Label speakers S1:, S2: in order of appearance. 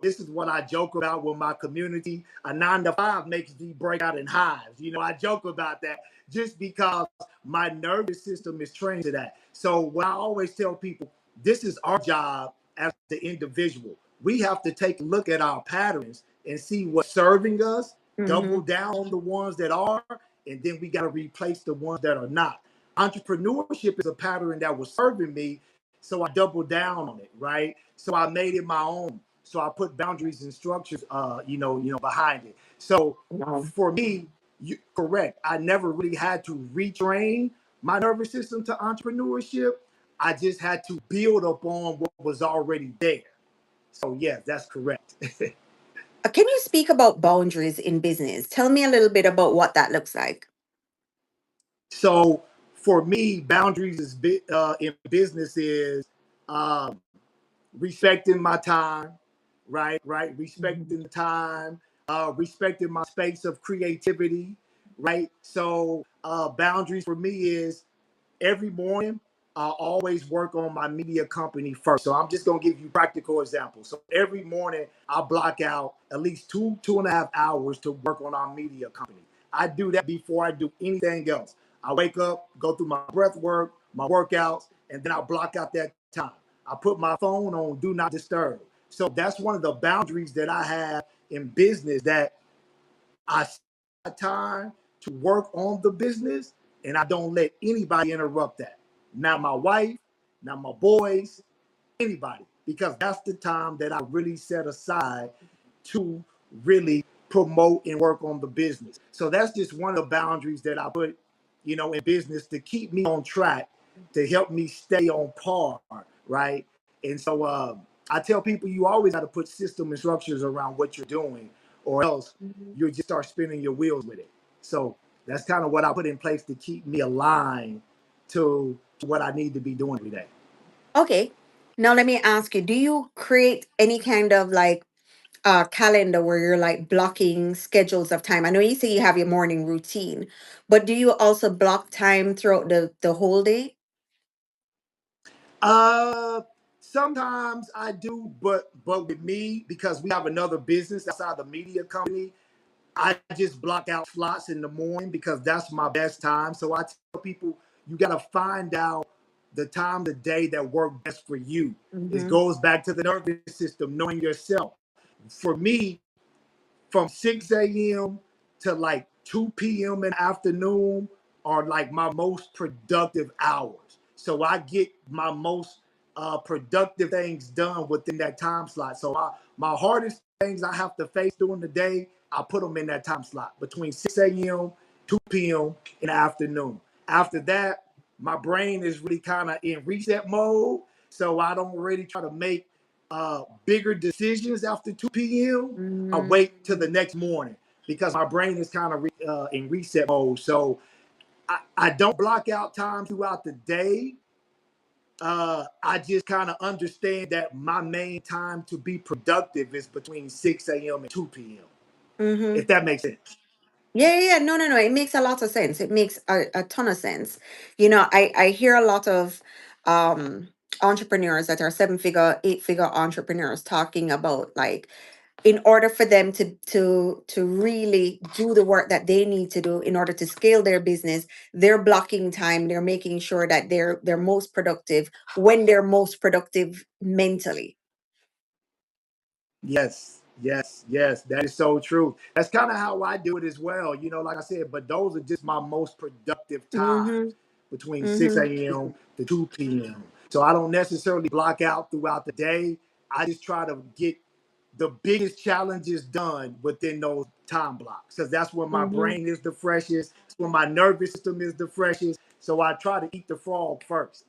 S1: this is what I joke about with my community. A 9 to 5 makes me break out in hives. I joke about that just because my nervous system is trained to that. So what I always tell people, this is our job as the individual. We have to take a look at our patterns and see what's serving us, double
S2: Mm-hmm.
S1: down on the ones that are, and then we got to replace the ones that are not. Entrepreneurship is a pattern that was serving me, so I doubled down on it, right? So I made it my own. So I put boundaries and structures, behind it. So
S2: Wow.
S1: for me, correct. I never really had to retrain my nervous system to entrepreneurship. I just had to build upon what was already there. So yes, that's correct.
S2: Can you speak about boundaries in business? Tell me a little bit about what that looks like.
S1: So for me, boundaries in business is um, respecting my time, right,
S2: Mhm.
S1: respecting the time, respecting my space of creativity, right. So boundaries for me is every morning I always work on my media company first. So I'm just gonna give you practical examples. So every morning I block out at least 2.5 hours to work on our media company. I do that before I do anything else. I wake up, go through my breath work, my workouts, and then I block out that time. I put my phone on do not disturb. So that's one of the boundaries that I have in business, that I set time to work on the business and I don't let anybody interrupt that. Not my wife, not my boys, anybody, because that's the time that I really set aside to really promote and work on the business. So that's just one of the boundaries that I put, in business to keep me on track, to help me stay on par, right? And so I tell people you always got to put system and structures around what you're doing, or else
S2: Mhm.
S1: you'll just start spinning your wheels with it. So that's kind of what I put in place to keep me aligned to what I need to be doing every day.
S2: Okay. Now let me ask you, do you create any kind of like calendar where you're like blocking schedules of time? I know you say you have your morning routine, but do you also block time throughout the whole day?
S1: Uh, Sometimes I do, but with me, because we have another business outside the media company, I just block out slots in the morning because that's my best time. So I tell people you got to find out the time of the day that work best for you. It
S2: Mm-hmm.
S1: goes back to the nervous system, knowing yourself. For me, from 6 a.m. to like 2 p.m. in the afternoon are like my most productive hours. So I get my most productive things done within that time slot. So my hardest things I have to face during the day, I put them in that time slot between 6 a.m., 2 p.m. in the afternoon. After that, my brain is really kind of in reset mode. So I don't really try to make bigger decisions after 2 p.m. I wait till the
S2: Mm.
S1: next morning because my brain is kind of in reset mode. So I don't block out time throughout the day. I just kind of understand that my main time to be productive is between 6 a.m. and 2 p.m.,
S2: Mm-hmm.
S1: if that makes sense.
S2: Yeah, yeah, yeah. No, no, no. It makes a lot of sense. It makes a ton of sense. I hear a lot of um entrepreneurs that are seven figure, eight figure entrepreneurs talking about like in order for them to really do the work that they need to do in order to scale their business, they're blocking time, they're making sure that they're most productive when they're most productive mentally.
S1: Yes, yes, yes. That is so true. That's kind of how I do it as well. Like I said, but those are just my most productive
S2: Mm-hmm.
S1: times between 6
S2: Mm-hmm.
S1: a.m. to 2 p.m. So I don't necessarily block out throughout the day. I just try to get the biggest challenges done within those time blocks because that's when my
S2: Mm-hmm.
S1: brain is the freshest. It's when my nervous system is the freshest. So I try to eat the frog first.